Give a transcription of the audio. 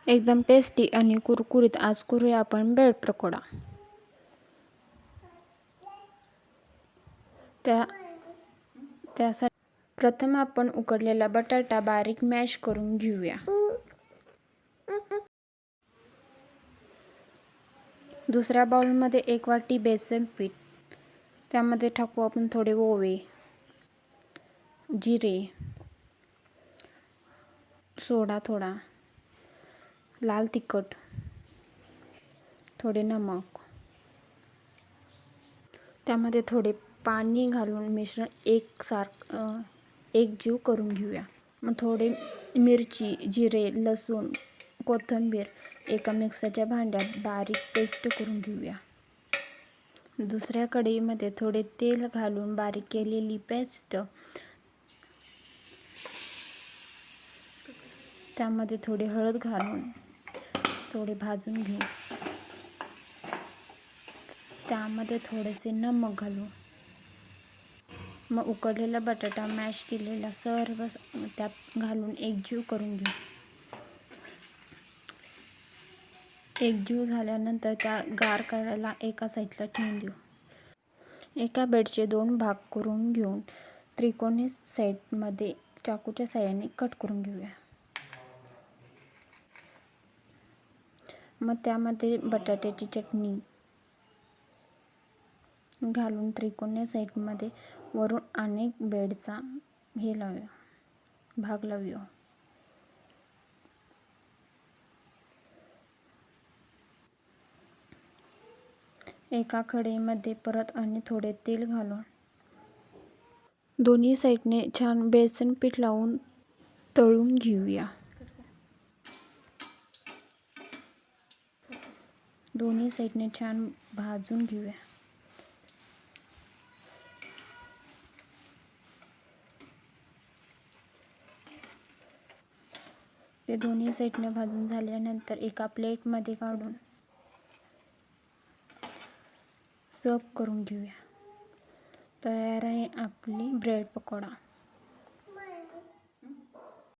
एकदम टेस्टी आणि कुरकुरीत आज करूया आपण ब्रेड पकोडा। त्यासाठी प्रथम आपण उकडलेला बटाटा बारीक मॅश करून घेऊया। दुसऱ्या बाउलमध्ये 1 वाटी बेसन पीठ, त्यामध्ये टाकू आपण थोडे ओवे, जिरे, सोडा थोडा, लाल तिखट, थोडे नमक, त्यामध्ये थोडे पाणी घालून मिश्रण एकजीव करून घेऊया। मग थोडे मिरची, जिरे, लसूण, कोथिंबीर एका मिक्सरच्या भांड्यात बारीक पेस्ट करून घेऊया। दुसऱ्या कढईमध्ये थोडे तेल घालून बारीक केलेली पेस्ट, त्यामध्ये थोडी हळद घालून थोडे भाजून घेऊ। त्यामध्ये थोडेसे नमक घालू। मग उकडलेला बटाटा मॅश केलेला सर्व त्यात घालून एकजीव करून घेऊ। एकजीव झाल्यानंतर त्या गार करायला एका साईडला ठेवून देऊ। एका ब्रेडचे 2 भाग करून घेऊन त्रिकोणी साईडमध्ये चाकूच्या साहाय्याने कट करून घेऊया। मग त्यामध्ये बटाट्याची चटणी घालून त्रिकोणी साईडमध्ये वरून अनेक ब्रेडचा भाग लावूया। एका कढईमध्ये परत आणि थोडे तेल घालून दोन्ही साईडने छान बेसन पीठ लावून तळून घेऊया। दोन्ही साईडने छान भाजून घेऊया। ते दोन्ही साईडने भाजून झाल्यानंतर एका प्लेटमध्ये काढून सर्व करून घेऊया। तयार आहे आपली ब्रेड पकोडा।